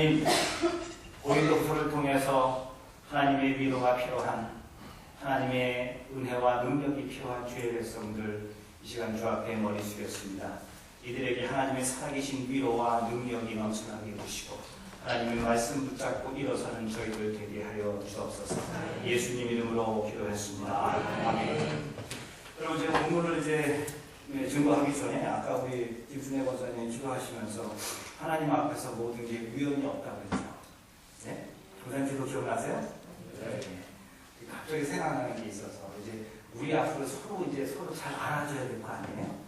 하나님, 고린도후서를 통해서 하나님의 위로가 필요한, 하나님의 은혜와 능력이 필요한 주의 백성들 이 시간 주 앞에 머리 숙였습니다. 이들에게 하나님의 살아계신 위로와 능력이 넘쳐나게 해주시고 하나님의 말씀 붙잡고 일어서는 저희들 되게 하여 주옵소서. 예수님 이름으로 기도했습니다. 아멘. 여러분, 제가 본문을 증거하기 전에 아까 우리 김순애 권사님 기도하시면서 하나님 앞에서 모든 게 우연이 없다고 했죠. 네? 권사님도 기억나세요? 네. 갑자기 생각나는 게 있어서 이제 우리 앞으로 서로 잘 알아줘야 될 거 아니에요?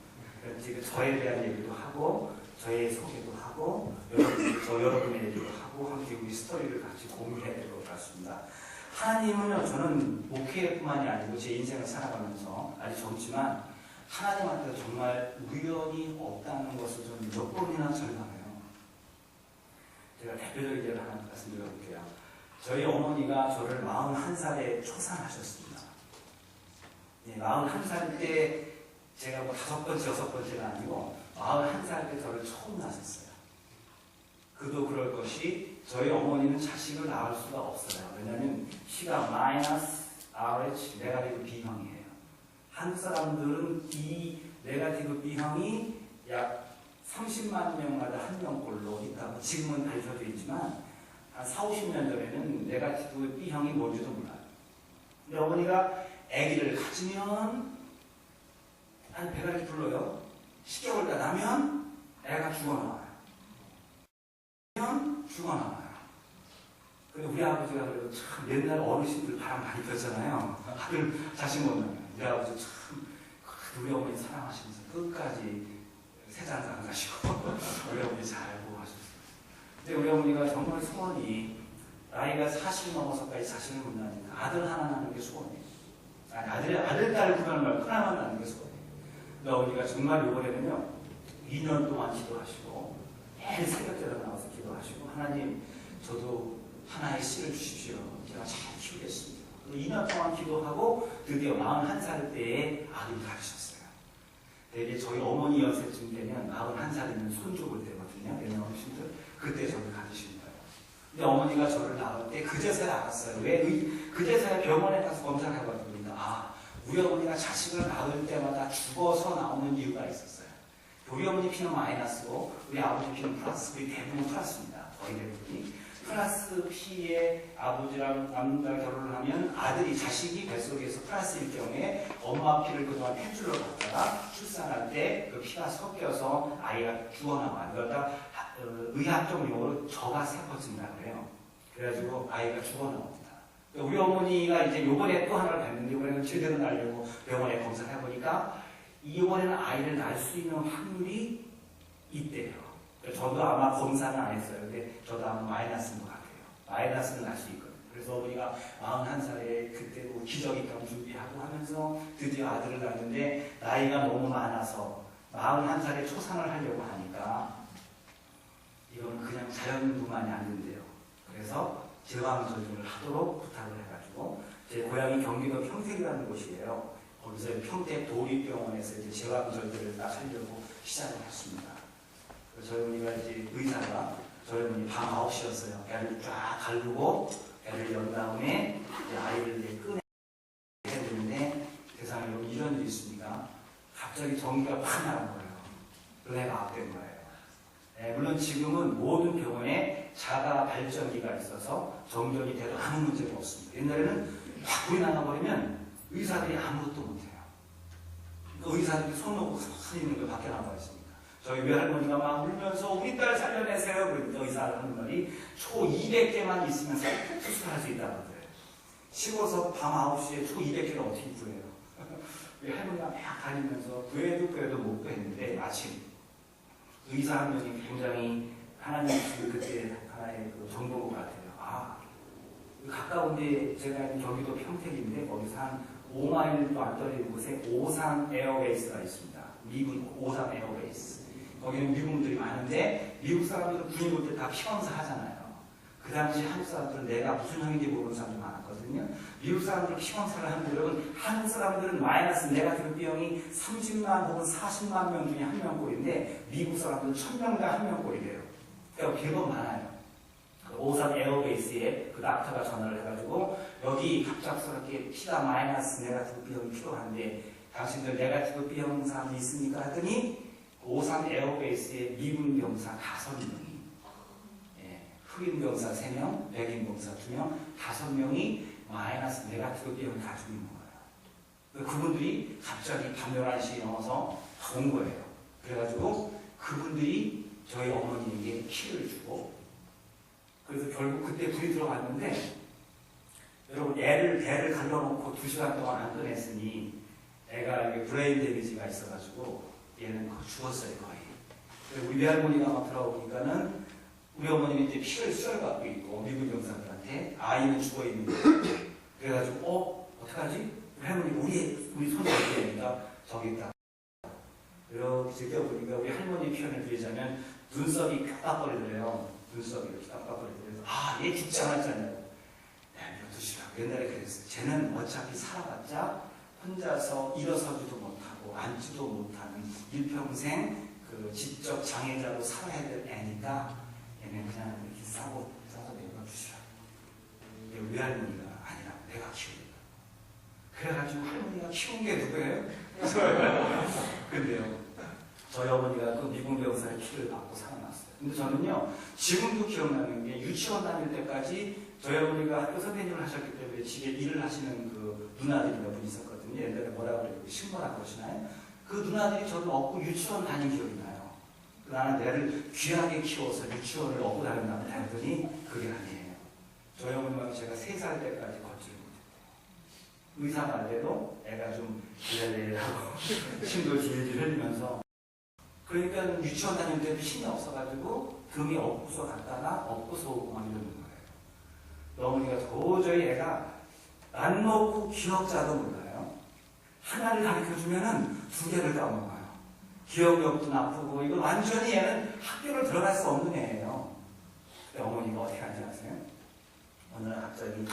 지금 저에 대한 얘기도 하고 저의 소개도 하고 여러분의 얘기도 하고 함께 우리 스토리를 같이 공유해야 될 것 같습니다. 하나님은요, 저는 목회뿐만이 아니고 제 인생을 살아가면서 아직 젊지만 하나님한테 정말 우연이 없다는 것을 저는 몇 번이나 절감해요. 제가 대표적인 예를 하나 말씀드려볼게요. 저희 어머니가 저를 41살에 초산하셨습니다. 네, 41살 때 제가 뭐 5번째, 6번째가 아니고 41살 때 저를 처음 낳으셨어요. 그도 그럴 것이 저희 어머니는 자식을 낳을 수가 없어요. 왜냐하면 키가 -RH 네가티브 B형이에요. 한국 사람들은 이 네가티브 B형이 약 30만 명마다 한 명꼴로 있다고 지금은 밝혀져 있지만 한 40, 50년 전에는 네가티브 B형이 뭔지도 몰라요. 근데 어머니가 아기를 가지면 한 배가 불러요. 10개월 다 나면 애가 죽어나와요. 죽어나와요. 근데 우리 아버지가 그래도 참 옛날 어르신들 바람 많이 폈잖아요. 아들 자식 못 낳으면. 우리 아버지 참 우리 어머니 사랑하시면서 끝까지 세잔 안 가시고 우리 어머니 잘 보고 하셨어요. 근데 우리 어머니가 정말 소원이 나이가 40 넘어서까지 자식을 못 낳으니까 아들 하나 낳는 게 소원이에요. 아니, 아들, 딸 구하는 말 하나만 낳는 게 소원이에요. 근데 어머니가 정말 이번에는요 2년 동안 기도하시고 매일 새벽제로 나와서 기도하시고 하나님 저도 하나의 씨를 주십시오. 제가 잘 키우겠습니다. 2년 동안 기도하고 드디어 41살 때에 아들을 가지셨어요. 대개 저희 어머니 연세쯤 되면 41살이면 손주 볼 때거든요. 옛날 어르신들. 그때 저를 가지신 거예요. 근데 어머니가 저를 낳을 때 그제서야 알았어요. 그제서야 병원에 가서 검사를 해봤더니 우리 어머니가 자식을 낳을 때마다 죽어서 나오는 이유가 있었어요. 우리 어머니 피는 마이너스고 우리 아버지 피는 플러스. 우리 대부분 플러스입니다. 거의 대부분이. 플러스 P의 아버지랑 남자 결혼을 하면 아들이 자식이 뱃속에서 플러스일 경우에 엄마 피를 그동안 폐줄로 갖다가 출산할 때 그 피가 섞여서 아이가 죽어나와요. 그러다 의학적 용어로 저가 세퍼진다고 해요. 그래가지고 아이가 죽어나옵니다. 우리 어머니가 이제 요번에 또 하나를 뵀는데 이번에는 제대로 낳으려고 병원에 검사를 해보니까 이번에는 아이를 낳을 수 있는 확률이 있대요. 저도 아마 검사는 안 했어요. 근데 저도 아마 마이너스인 것 같아요. 마이너스는 날 수 있거든요. 그래서 어머니가 41살에 그때 뭐 기저귀감 준비하고 하면서 드디어 아들을 낳는데 나이가 너무 많아서 41살에 초산을 하려고 하니까 이건 그냥 자연분만이 안 된대요. 그래서 제왕절개를 하도록 부탁을 해가지고 제 고향이 경기도 평택이라는 곳이에요. 거기서 평택 도립병원에서 이제 제왕절개를 딱 하려고 시작을 했습니다. 저희 어머니가 이제 의사가 저희 어머니 밤 9시였어요. 애를 쫙 가르고 애를 연 다음에 이제 아이를 이제 꺼내야 되는데 세상에 이런 일이 있습니다. 갑자기 전기가 팍 나간 거예요. 은혜가 압된 거예요. 물론 지금은 모든 병원에 자가 발전기가 있어서 정전이 돼도 아무 문제가 없습니다. 옛날에는 확 불이 나가버리면 의사들이 아무것도 못해요. 의사들이 손 놓고 서 있는 거 밖에 나와 있습니다. 저희 외할머니가 막 울면서 우리 딸 살려내세요. 그러니까 의사가 하는 말이 초 200개만 있으면 수술할 수 있다고 그래요. 시골에서 밤 9시에 초 200개를 어떻게 구해요? 할머니가 막 다니면서 구해도 못 구했는데 마침 의사 한 명이 굉장히 하나님 주신 그때 하나의 그 정보인 것 같아요. 가까운데 제가 있는 경기도 평택인데 거기서 한 5마일도 안 떨어지는 곳에 오산 에어베이스가 있습니다. 미국 오산 에어베이스. 거기는 미국분들이 많은데 미국 사람들은 군인 올 때 다 피검사 하잖아요. 그 당시 한국 사람들은 내가 무슨 형인지 모르는 사람들이 많았거든요. 미국 사람들 피검사를 하는 여러분 한국 사람들은 마이너스 네가티브 B형이 30만 혹은 40만 명 중에 한 명꼴인데 미국 사람들은 1000명당 한 명꼴이래요. 그러니까 100원 많아요. 오산 에어베이스에 그 닥터가 전화를 해가지고 여기 갑작스럽게 피가 마이너스 네가티브 B형이 필요한데 당신들 네가티브 B형 사람이 있습니까? 하더니 오산 에어베이스에 미군 병사 5명이 흑인 병사 3명, 백인 병사 2명, 5명이 마이너스 네가티브 B형을 가지고 있는 거예요. 그분들이 갑자기 밤 11시에 넘어서 온 거예요. 그래가지고 그분들이 저희 어머니에게 키를 주고 그래서 결국 그때 불이 들어갔는데 여러분 배를 갈라놓고 2시간 동안 안 꺼냈으니 애가 브레인 데미지가 있어가지고 얘는 죽었어요 거의. 우리 외할머니가 막 들어오니까는 우리 어머니는 이제 피를 쏘여갖고 있고 미군 병사들한테 아이는 죽어있는 거예요. 그래가지고 어떡하지? 할머니 우리 손이 어디 되니까 저기 있다. 이렇게 지켜보니까 우리 할머니 표현을 드리자면 눈썹이 깜빡거리더래요. 눈썹이 이렇게 깜빡거리더래요. 얘 죽지 않았잖아요. 믿어두시라고 옛날에 그랬어요. 쟤는 어차피 살아봤자 혼자서 일어서지도 못하고 앉지도 못하는 일평생 그 지적 장애자로 살아야 될 애니까 얘는 그냥 이렇게 싸서 내버려두시라고. 이게 외할머니가 아니라 내가 키우니까. 그래가지고 할머니가 키운 게 누구예요? 근데요, 저희 어머니가 그 미군 병사의 키를 받고 살아났어요. 근데 저는요, 지금도 기억나는 게 유치원 다닐 때까지 저희 어머니가 학교 선생님을 하셨기 때문에 집에 일을 하시는 그 누나들이 몇 분 있었거든요. 옛날에 뭐라고 그래요? 신고라 그러시나요? 그 누나들이 저를 업고 유치원 다닌 기억이 나요. 나는 애를 귀하게 키워서 유치원을 업고 다닌다고 했더니 그게 아니에요. 저희 어머니가 제가 3살 때까지 걷지를 못했대요. 의사 말대로 애가 좀 기다리라고 침도 질질 흘리면서 그러니까 유치원 다닐 때도 힘이 없어가지고 등이 업고서 갔다가 업고서 오고 막 이러는 거예요. 어머니가 도저히 애가 안 먹고 기억자도 몰라요. 하나를 가르쳐주면은 2개를 까먹어요. 기억력도 나쁘고 이거 완전히 얘는 학교를 들어갈 수 없는 애예요. 근데 어머니가 어떻게 하는지 아세요? 어느 날 갑자기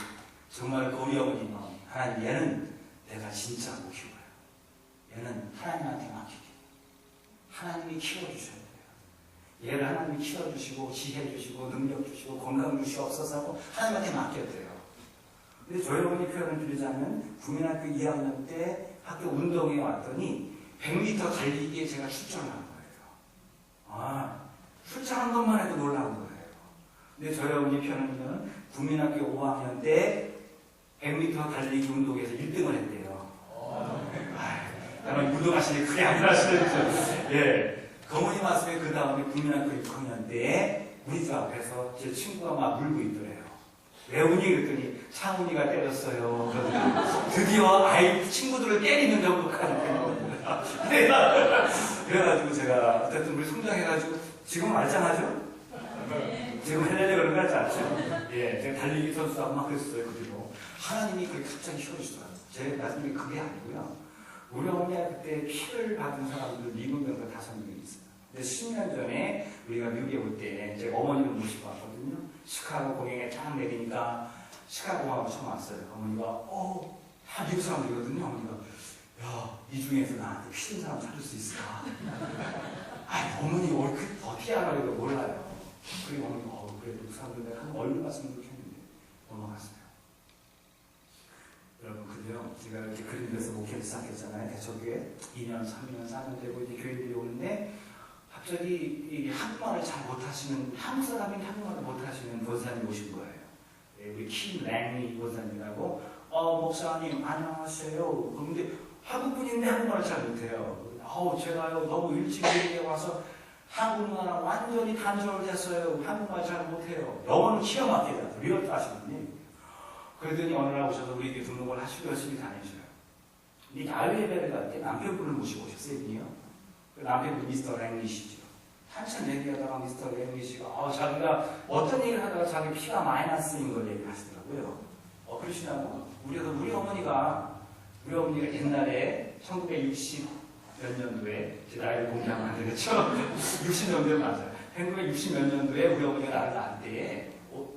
정말 그 우리 어머니가 하나님 얘는 내가 진짜 못 키워요. 얘는 하나님한테 맡기게. 하나님이 키워주셔야 돼요. 얘를 하나님이 키워주시고 지혜 주시고 능력 주시고 건강 주시옵소서 하나님한테 맡겼대요. 근데 저희 어머니 표현을 드리자면 국민학교 2학년 때 학교 운동회 왔더니 100m 달리기에 제가 출전을 한 거예요. 출전한 것만 해도 놀라운 거예요. 근데 저희 어머니 표현은 국민학교 5학년 때 100m 달리기 운동에서 1등을 했대요. 나는 운동하시니 크게 안 하시는지. 예. 그 어머니 말씀에 그 다음에 국민학교 6학년 때 우리 집 앞에서 제 친구가 막 물고 있더래요. 왜 우니? 그랬더니 창훈이가 때렸어요. 드디어 아이 친구들을 때리는 정도까지 된 겁니다. 그래가지고 제가 어쨌든 우리 성장해가지고 지금 말짱하죠? 지금 헬레레 그런 거 같지 않죠? 예, 제가 달리기 선수하고 막 그랬어요. 그 뒤로 하나님이 그렇게 갑자기 키워주시더라고요. 제 나중에 그게 아니고요. 우리 어머니가 그때 피를 받은 사람들 미군 병사 5명이 있어요. 근데 10년 전에 우리가 미국에 올 때 제가 어머니를 모시고 왔거든요. 시카고 공항에 딱 내리니까 시카고 공항으로 처음 왔어요. 어머니가 다 미국 사람들이거든요. 어머니가 이 중에서 나한테 피 든 사람 찾을 수 있을까? 어머니 어떻게 알아요? 이거 몰라요. 그리고 어머니가 그래도 그 사람들 내가 한번 얼른 봤으면 좋겠는데 넘어갔어요. 여러분, 근데요, 제가 이렇게 그림에서 목회를 시작했잖아요. 대처교회 2년, 3년, 4년 되고 이제 교회들이 오는데 갑자기 한국말을 잘 못하시는, 한국 사람이 한국말을 못하시는 권사님이 오신 거예요. 우리 킴 랭리 권사님이라고, 목사님 안녕하세요. 그런데 한국분인데 한국말을 잘 못해요. 제가요 너무 일찍 여기에 와서 한국말랑 완전히 단절됐어요. 한국말 잘 못해요. 영어는 기가 막히다. 리얼도 하시거든요. 그러더니 어느 날 오셔서 우리 교회 등록을 하시고 열심히 다니셔요. 근데 야외 예배를 갈 때 남편분을 모시고 오셨어요, 이분이요. 그 남편분 미스터 랭리시죠. 한참 얘기하다가 미스터 랭리시가 자기가 어떤 얘기를 하다가 자기 피가 마이너스인 걸 얘기를 하시더라고요. 그러시냐고. 우리 어머니가 옛날에 1960 몇 년도에 제 나이를 공개하면 안 되겠죠? 60년도에 맞아요. 1960 몇 년도에 우리 어머니가 나를 낳을 때에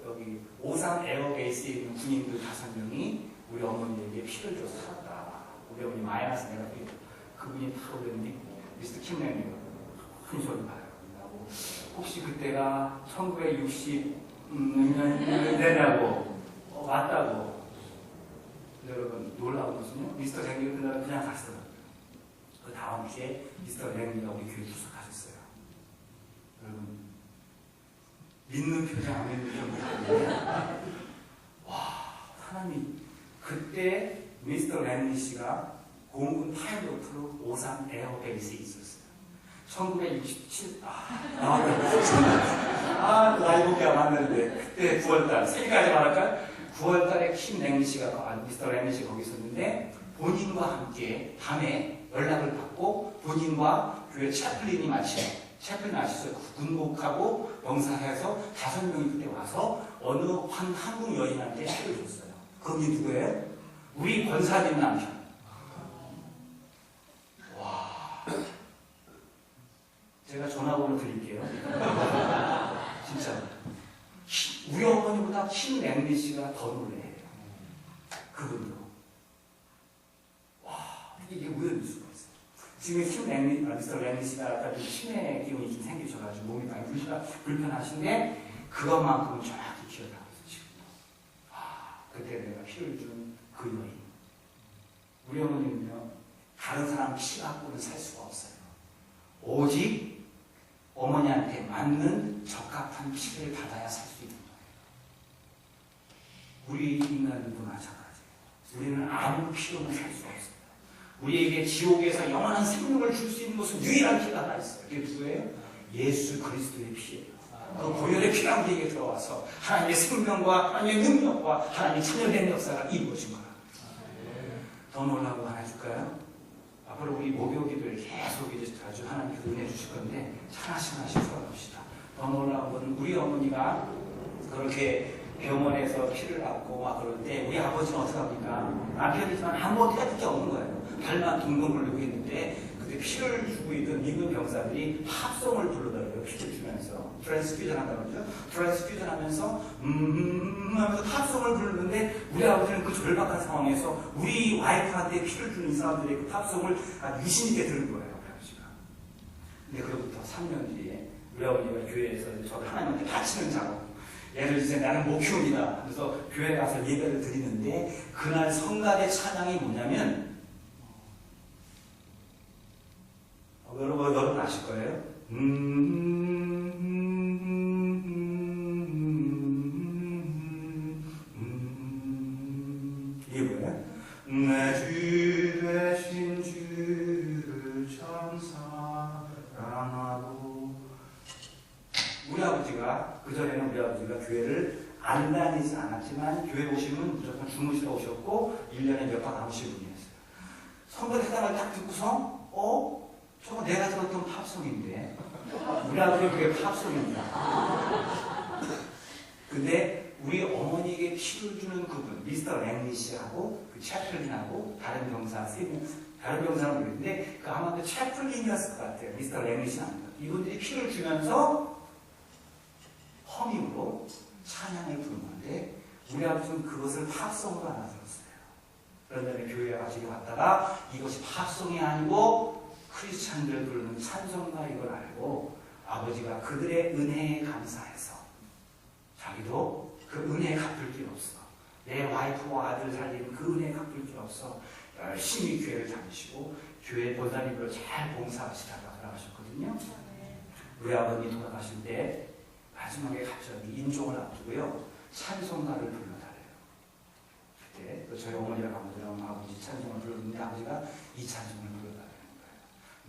여기 오산 에어베이스에 있는 군인들 5명이 우리 어머니에게 피를 줘서 살았다. 우리 어머니 마이너스 내가 그분이 다 오더니 미스터 킴랭이가 큰 소리 봐요. 혹시 그때가 1960 되냐고 왔다고. 여러분 놀라운 것은요, 미스터 랭리가 그날 그냥 갔어요. 그 다음 주에 미스터 랭리가 우리 교회 출석하셨어요. 여러분 믿는 표정 안 믿는 표정. 와, 하나님. 그때 미스터 랭리 씨가 공군 파일럿으로 오산 에어베이스에 있었어요. 1967, 나이 보기가 맞는데, 그때 9월달, 세기까지 말할까요? 9월달에 킴 랭리 씨가, 미스터 랭리 씨가 거기 있었는데, 본인과 함께 밤에 연락을 받고, 본인과 교회 채플린이 마치서 군복하고 병사해서 5명이 그때 와서 어느 한국 여인한테 시를 줬어요. 그분이 누구예요? 우리 권사님 남편. 와. 제가 전화번호 드릴게요. 진짜. 우리 어머니보다 킴 랭리 씨가 더 놀래요. 그분도. 와, 이게 우연일 수가 있어요. 지금 킴 랭리, 미스터 랭리 씨가 아까 좀 치매 기운이 좀 생기셔가지고 몸이 많이 불편하신데, 그것만큼은 정확히 기억하고 있어요, 지금도. 그때 내가 피를 준 그 여인. 우리 어머니는요, 다른 사람 피 갖고는 살 수가 없어요. 오직 어머니한테 맞는 적합한 피를 받아야 살 수 있는 거예요. 우리 인간들도 마찬가지예요. 우리는 아무 피로는 살 수 없어요. 우리에게 지옥에서 영원한 생명을 줄 수 있는 것은 유일한 피가 하나 있어요. 그게 누구예요? 예수 그리스도의 피예요. 그 고혈의 피가 우리에게 들어와서 하나님의 생명과 하나님의 능력과 하나님의 참여된 역사가 이루어진 거예요. 더 놀라운 거 하나 해줄까요? 앞으로 우리 목요기도에 계속 이제 자주 하나님께서 은혜 주실 건데 하나씩 풀어봅시다. 더 놀라운 건 우리 어머니가 그렇게 병원에서 피를 받고 막 그럴 때 우리 아버지는 어떻게 합니까? 남편이지만 아무것도 해줄 게 없는 거예요. 발만 둥둥 굴리고 있는데 그때 피를 주고 있던 미군 병사들이 합성을 부르더라고요. 피를 주면서 트랜스퓨전 한다고 그러죠. 트랜스퓨전 하면서 하면서 합성을 부르는데 우리 아버지는 그 절박한 상황에서 우리 와이프한테 피를 주는 이 사람들의 그 합성을 아주 유심 있게 들은 거예요. 아버지가. 근데 그로부터 3년 뒤에 우리 아버지가 교회에서 저를 하나님한테 바치는 작업. 예를 들어서 나는 목회입니다. 그래서 교회에 가서 예배를 드리는데 그날 성가대 찬양이 뭐냐면 여러분 아실 거예요? 이게 뭐예요? 내 주 되신 주를 참 사랑하고. 우리 아버지가 그전에는 우리 아버지가 교회를 안 다니지 않았지만 교회 오시면 무조건 주무시러 오셨고 1년에 몇 번 나오신 분이었어요. 선거 대단을 딱 듣고서 저거 내가 들었던 팝송인데 우리 아버지 그게 팝송입니다. 근데 우리 어머니에게 피를 주는 그분 미스터 랭리 씨하고 그 채플린하고 다른 병사 3명 다른 병사는 모르겠는데 그 아마 그 채플린이었을 것 같아요. 미스터 랭리 씨는 아닙니다. 이분들이 피를 주면서 허밍으로 찬양을 부른 건데 우리 아버지는 그것을 팝송으로 알아들었어요. 그런 다음에 교회에 가지고 왔다가 이것이 팝송이 아니고 크리스찬들 부르는 찬송가 이걸 알고 아버지가 그들의 은혜에 감사해서 자기도 그 은혜에 갚을 길 없어. 내 와이프와 아들 살리는 그 은혜에 갚을 길 없어. 열심히 교회를 다니시고 교회 본사님으로 잘 봉사하시다가 돌아가셨거든요. 우리 아버님이 돌아가실 때 마지막에 갑자기 인종을 앞두고요. 찬송가를 불러달래요. 그때 저희 어머니랑 아버지랑 아버지 찬송을 불렀는데 아버지가 이 찬송을 불러달래요.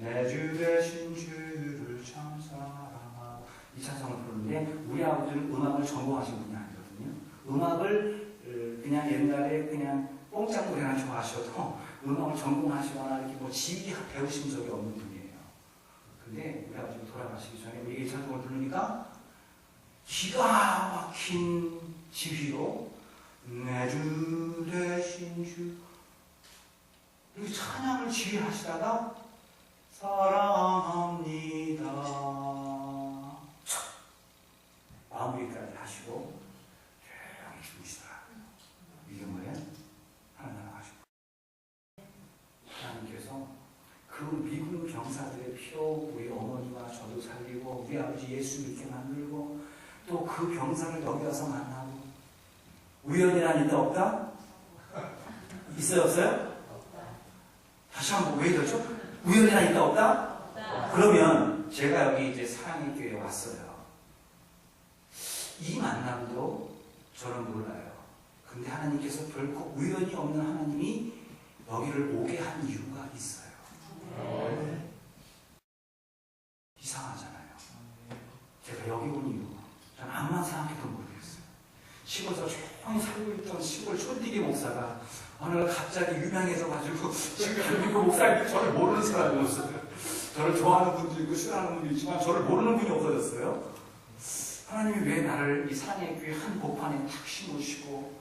내 주 되신 주를 참 사랑하고 이 찬송을 부르는데 우리 아버지는 음악을 전공하신 분이 아니거든요. 음악을 그냥 옛날에 그냥 뽕짝 노래나 좋아하셔도 음악을 전공하시거나 이렇게 뭐 지휘 배우신 적이 없는 분이에요. 근데 우리 아버지가 돌아가시기 전에 우리 이 찬송을 부르니까 기가 막힌 지휘로 내 주 되신 주 이렇게 찬양을 지휘하시다가 사랑합니다. 마무리까지 하시고 조용히 주무시더라고요. 이게 뭐예요? 하나님 하시고 하나님께서 그 미군 병사들의 피로 우리 어머니와 저도 살리고 우리 아버지 예수 믿게 만들고 또 그 병사를 여기 와서 만나고 우연이란 있다 없다? 있어요 없어요? 다시 한번 왜 이러죠? 우연이란 있다 없다? 그러면 제가 여기 이제 사랑의 교회에 왔어요. 이 만남도 저는 몰라요. 근데 하나님께서 결코 우연이 없는 하나님이 여기를 오게 한 이유가 있어요. 이상하잖아요. 제가 여기 온 이유 저는 암만 생각해도 모르겠어요. 시골에서 조용히 살고 있던 시골 촌디기 목사가 어느 날 갑자기 유명해져가지고 지금 그 목사님이 저를 모르는 사람이 없어요. 저를 좋아하는 분도 있고 싫어하는 분도 있지만 저를 모르는 분이 없어졌어요. 하나님이 왜 나를 이 사랑의 교회 한 복판에 탁 심으시고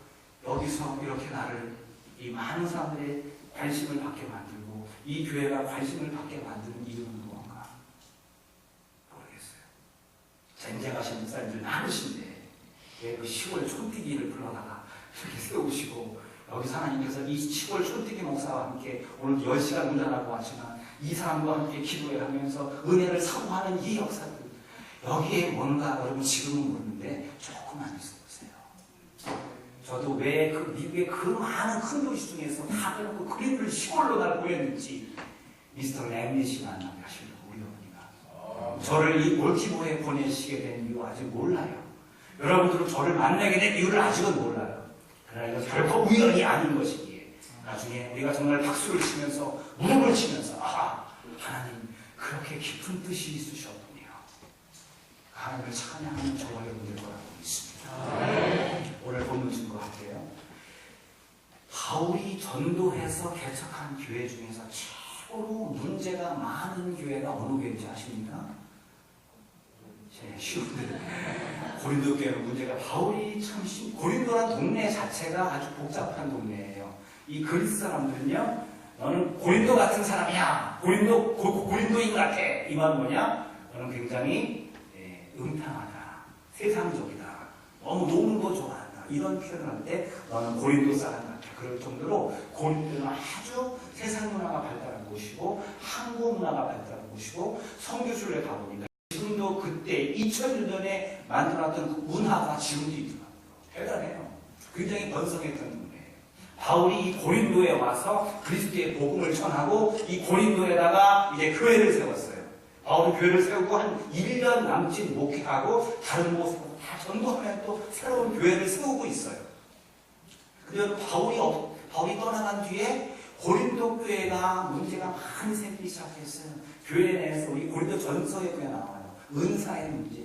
여기서 이렇게 나를 이 많은 사람들의 관심을 받게 만들고 이 교회가 관심을 받게 만드는 이유는 무언가 모르겠어요. 쟁쟁하신 목사님들 많으신데 왜 그 시골 촌뛰기를 불러다가 이렇게 세우시고 여기서 하나님께서 이 시골 촌뛰기 목사와 함께 오늘 10시간 운전하고 왔지만 이 사람과 함께 기도해 하면서 은혜를 사모하는 이 역사들 여기에 뭔가 여러분 지금은 모르는데 조금만 있어보세요. 저도 왜 그 미국의 그 많은 큰 도시 중에서 다 빼놓고 그린을 시골로 날 보냈는지 미스터 램릿이 만나게 하시려고 우리 어머니가 저를 이 몰티모어에 보내시게 된 이유 아직 몰라요. 여러분들은 저를 만나게 된 이유를 아직은 몰라요. 그러나 이건 결코 우연이 아닌 것이기에 나중에 우리가 정말 박수를 치면서 무릎을 치면서 하나님 그렇게 깊은 뜻이 있으셨군요. 하나님을 찬양하는 저와 여러분들 거라고 믿습니다. 오늘 본문 증거할게요. 바울이 전도해서 개척한 교회 중에서 최고로 문제가 많은 교회가 어느 교회인지 아십니까? 쉬운데 고린도 교회는 문제가 바울이 참 고린도란 동네 자체가 아주 복잡한 동네예요. 이 그리스 사람들은요, 너는 고린도 같은 사람이야. 고린도인 같아. 이 말은 뭐냐? 너는 굉장히 음탕하다, 세상적이다, 너무 노는 거 좋아한다. 이런 표현을 할 때 너는 고린도 사람 같아. 그럴 정도로 고린도는 아주 세상 문화가 발달한 곳이고 한국 문화가 발달한 곳이고 선교술에 가보니까 지금도 그때 2000년에 만들어놨던 그 문화가 지금도 있더라고요. 대단해요. 굉장히 번성했던 동네예요. 바울이 이 고린도에 와서 그리스도의 복음을 전하고 이 고린도에다가 이제 교회를 세웠어요. 바울이 교회를 세우고 한 1년 남짓 목회하고 다른 곳으로 다 전도하면 또 새로운 교회를 세우고 있어요. 그리고 바울이 떠나간 뒤에 고린도 교회가 문제가 많이 생기기 시작했어요. 교회 내에서 우리 고린도 전서에 그냥 나와요. 은사의 문제.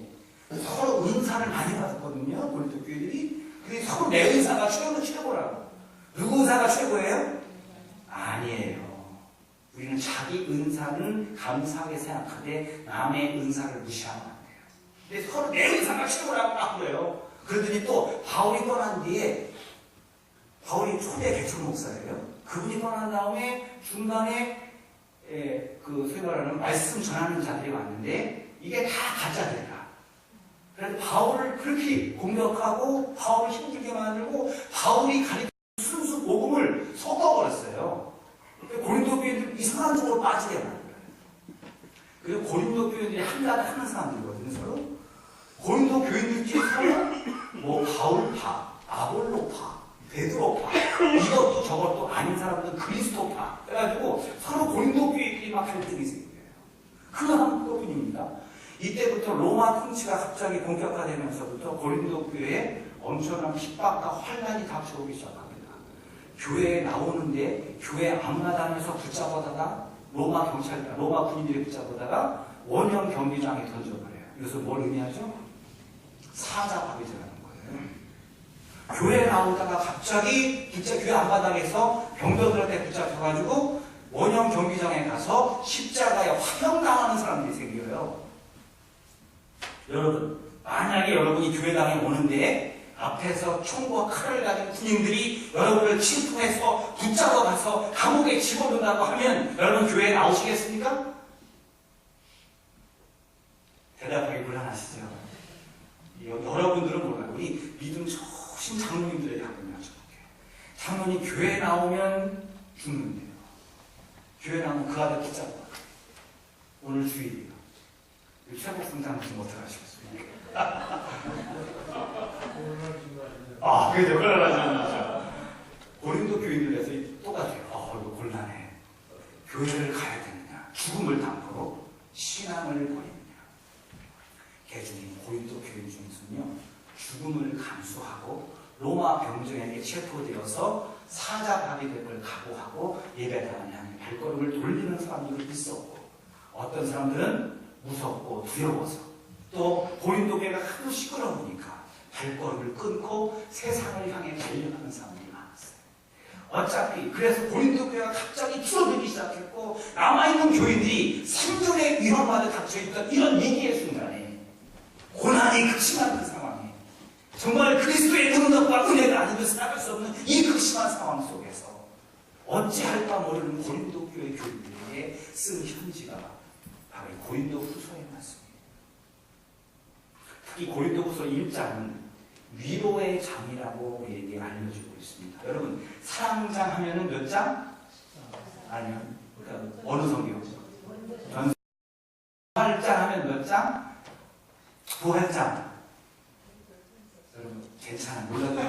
서로 은사를 많이 받았거든요. 고린도 교회들이. 근데 서로 내 은사가 최고라고. 누구 은사가 최고예요? 아니에요. 우리는 자기 은사는 감사하게 생각하되 남의 은사를 무시하면 안 돼요. 근데 서로 내 은사가 최고라고 막 그래요. 그러더니 또 바울이 떠난 뒤에 바울이 초대 개척 목사예요. 그분이 떠난 다음에 중간에 소위 말하는 말씀 전하는 자들이 왔는데 이게 다 가짜들이다. 그래서 바울을 그렇게 공격하고 바울을 힘들게 만들고 바울이 가리킨 순수 복음을 섞어버렸어요. 고린도 교회들 이상한 쪽으로 빠지게 만들어요. 그리고 고린도 교회들이 한가닥 하는 사람들이거든요. 서로 고린도 교인들끼리 서로 뭐 바울파, 아볼로파, 베드로파, 이것도 저것도 아닌 사람들은 그리스도파 해가지고 서로 고린도 교회끼리 막 갈등이 생겨요. 그거 한 것뿐입니다. 이때부터 로마 통치가 갑자기 본격화되면서부터 고린도 교회에 엄청난 핍박과 환난이 닥쳐오기 시작합니다. 교회에 나오는데 교회 앞마당에서 붙잡아다가 로마 군인들이 붙잡아다가 원형 경기장에 던져버려요. 이것을 뭘 의미하죠? 사자파괴제라는 거예요. 교회에 나오다가 갑자기 진짜 교회 앞마당에서 병거들한테 붙잡혀가지고 원형 경기장에 가서 십자가에 화형당하는 사람들이 생겨요. 여러분, 만약에 여러분이 교회당에 오는데 앞에서 총과 칼을 가진 군인들이 여러분을 침투해서 붙잡아가서 감옥에 집어넣는다고 하면 여러분 교회에 나오시겠습니까? 대답하기 곤란하시죠? 여러분들은 몰라요. 우리 믿음 좋으신 장로님들에게 한번 여쭤볼게요. 장로님 교회에 나오면 죽는데요. 교회 나오면 그 아들 붙잡아. 오늘 주일이에요. 최고 성장하시면 어떡하시겠습니까? 그죠. 곤란하죠. 고린도 교인들에서 똑같아요. 이거 곤란해. 교회를 가야 되느냐, 죽음을 담보로 신앙을 버리느냐. 개중인 고린도 교인 중에서는요, 죽음을 감수하고 로마 병정에게 체포되어서 사자하게 될 걸 각오하고 예배당을 향해 발걸음을 돌리는 사람들이 있었고, 어떤 사람들은 무섭고 두려워서, 또 고린도 교회가 하도 시끄러우니까 발걸음을 끊고 세상을 향해 달려가는 사람들이 많았어요. 어차피 그래서 고린도 교회가 갑자기 줄어들기 시작했고, 남아있는 교인들이 생존의 위험만에 닥쳐있던 이런 위기의 순간에, 고난이 극심한 그 상황에, 정말 그리스도의 능력과 은혜가 아니면 살아갈 수 없는 이 극심한 상황 속에서 어찌할까 모르는 고린도 교회 교인들에게 쓴 현지가 바로 이 고린도 후서에 맞습니다. 특히 고린도 후서 1장은 위로의 장이라고 우리에게 알려주고 있습니다. 여러분, 사랑장 하면은 몇 장? 아니요. 그러니까 어느 성경? 부활장 하면 몇 장? 부활장. 여러분, 괜찮아요. 몰라도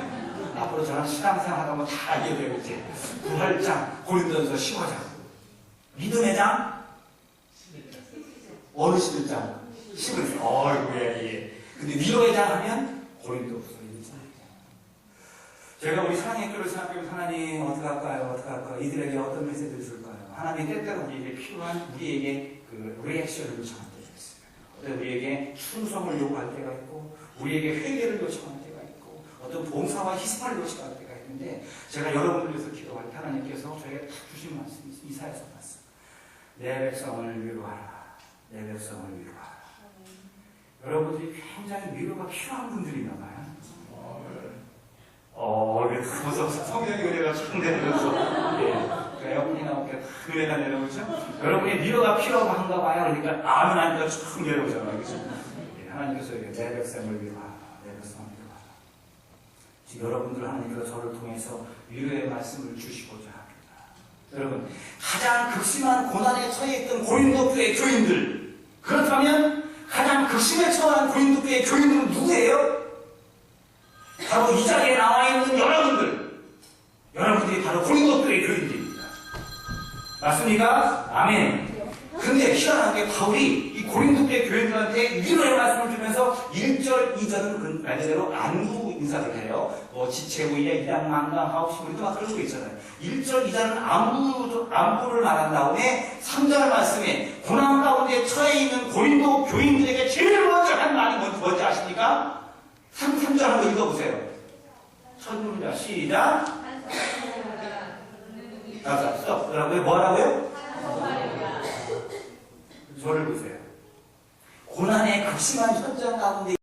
앞으로 저랑 신앙생활 하다 보면 다 알게 되겠지. 부활장, 고린도전서 15장. 믿음의 장? 어느 11장? 11장. 어이구, 예. 근데 위로의 장 하면 고린도후서 1장. 제가 우리 사랑의 교회를 생각해보면 하나님 어떻게 할까요? 이들에게 어떤 메시지를 줄까요? 하나님 때때로 우리에게 필요한 우리에게 그 리액션을 요청할 때가 있어요. 우리에게 충성을 요구할 때가 있고, 우리에게 회개를 요청할 때가 있고, 어떤 봉사와 희생을 요청할 때가 있는데, 제가 여러분을 위해서 기도할 때 하나님께서 저에게 딱 주신 말씀이 이사야서 봤어요. 내 백성을 위로하라. 내 백성을 위로하라. 여러분들이 굉장히 위로가 필요한 분들인가 봐요. 무섭소. 성령의 은혜가 쭉 내려서. 에어컨이 나오게 은혜가 내려오죠? 여러분의 위로가 필요한가 봐요. 그러니까 아멘 하니까 쭉 내려오잖아요. 그죠? 하나님께서 내 백성을 위로하라. 내 백성을 위로하라. 지금 여러분들 하나님께서 저를 통해서 위로의 말씀을 주시고자 합니다. 여러분, 가장 극심한 고난에 처해 있던 고린도 교회 교인들, 그렇다면 가장 극심에 처한 고린도 교회 교인들은 누구예요? 바로 이 자리에 나와 있는 여러분들이 바로 고린도 교회 교인들입니다. 맞습니까? 아멘. 그런데 희한하게 바울이 이 고린도 교회 교인들한테 위로의 말씀을 주면서 1절, 2절은 말 그대로 안부 인사를 해요. 지체구이에 일양만강하옵시 우리도 막 그러고 있잖아요. 1절, 2절은 안부를 말한 다음에 3절 말씀에 고난 가운데 처해 있는 고린도 교인들에게 제일 먼저 한 말이 뭔지 아십니까? 3절 한번 읽어보세요. 첫 문장 시작. 뭐라고요? 저를 보세요. 고난의 극심한 현장 가운데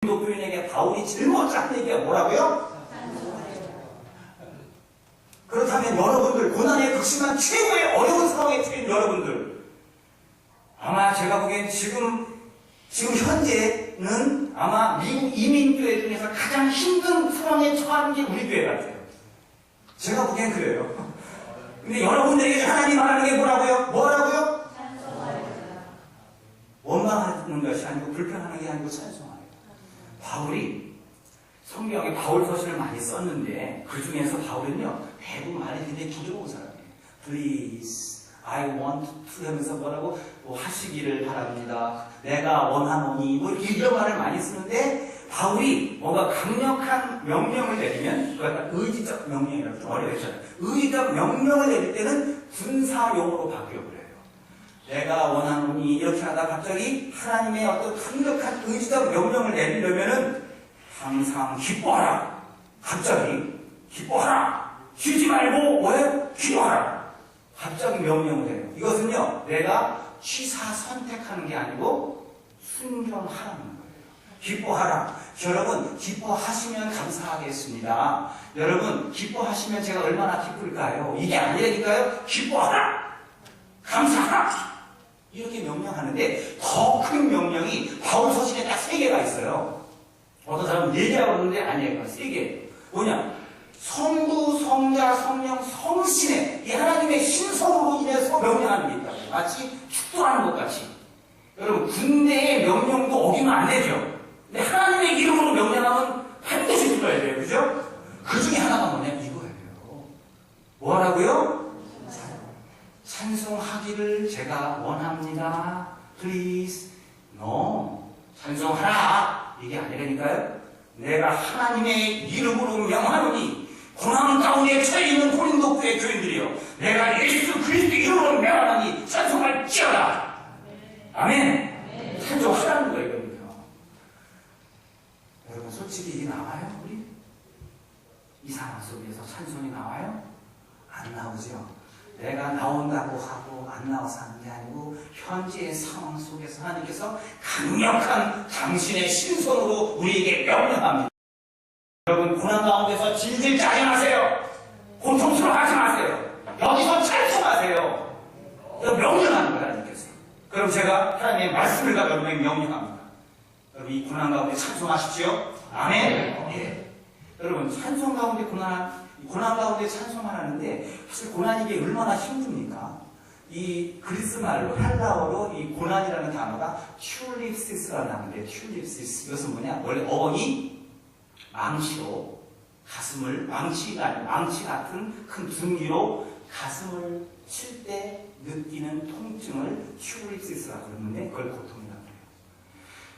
고린도 교인에게 바울이 제일 먼저 한 얘기가 뭐라고요? 그렇다면 여러분들, 고난의 극심한 최고의 어려운 상황에 처한 여러분들, 아마 제가 보기엔 지금 현재는 아마 미국 이민교회 중에서 가장 힘든 상황에 처한 게 우리 교회 같아요. 제가 보기엔 그래요. 근데 여러분들에게 하나님 말하는 게 뭐라고요? 원망하는 것이 아니고 불평하는 게 아니고 찬송하는 거예요. 바울이 성경에 바울 서신을 많이 썼는데 그 중에서 바울은요, 대부분 말이 굉장히 부드러운 사람이에요. Please, I want to 하면서 뭐라고? 하시기를 바랍니다. 내가 원하노니 이런 말을 많이 쓰는데, 바울이 뭔가 강력한 명령을 내리면, 그러니까 의지적 명령이라고 좀 어려워했잖아요. 의지적 명령을 내릴 때는 군사용어로 바뀌어버려요. 내가 원하노니 이렇게 하다가 갑자기 하나님의 어떤 강력한 의지적 명령을 내리려면은 항상 기뻐하라. 갑자기 기뻐하라. 쉬지 말고 왜? 기도하라. 갑자기 명령을 해요. 이것은요, 내가 취사 선택하는 게 아니고 순종하라는 거예요. 기뻐하라. 여러분, 기뻐하시면 감사하겠습니다. 여러분, 기뻐하시면 제가 얼마나 기쁠까요? 이게 아니라니까요. 기뻐하라. 감사하라. 이렇게 명령하는데 더 큰 명령이 바울 서신에 딱 3개가 있어요. 어떤 사람은 4개라고 그러는데 아니에요. 3개. 뭐냐? 성부, 성자, 성령, 성신의 이 하나님의 신성으로 인해서 명령하는 게 있다고. 마치 축도하는 것 같이. 여러분, 군대의 명령도 어기면 안 되죠. 근데 하나님의 이름으로 명령하면 반드시 들어야 돼요. 그죠? 그 중에 하나가 뭐냐면 이거예요. 뭐 하라고요? 찬송하기를 제가 원합니다. Please. No. 찬송하라. 이게 아니라니까요. 내가 하나님의 이름으로 명하노니 고난 가운데 처해 있는 고린도 교회 교인들이요. 내가 예수 그리스도 이름으로 명하노니 찬송할지어다. 아멘. 찬송하라는 거예요. 이거는요. 여러분 솔직히 이게 나와요? 우리? 이 상황 속에서 찬송이 나와요? 안 나오죠. 내가 나온다고 하고 안 나와서 하는 게 아니고 현재의 상황 속에서 하나님께서 강력한 당신의 신성으로 우리에게 명령합니다. 여러분 고난 가운데서 질질 짜지 마세요. 고통스러워하지 마세요. 여기서 찬송하세요. 명령하는 거예요. 하나님께서. 그럼 제가 하나님의 말씀을 가지고 여러분에게 명령합니다. 여러분 이 고난 가운데 찬송하십시오. 아멘. 예. 여러분 찬송 가운데 고난 가운데 찬송하는데 사실 고난이 이게 얼마나 힘듭니까? 이 그리스 말로 헬라어로 이 고난이라는 단어가 튤립시스라는 단어인데 튤립시스 이것은 뭐냐? 원래 어원이 망치로 가슴을 망치 같은 큰 둥기로 가슴을 칠 때 느끼는 통증을 튤립시스라고 그러는데 그걸 고통이라고 해요.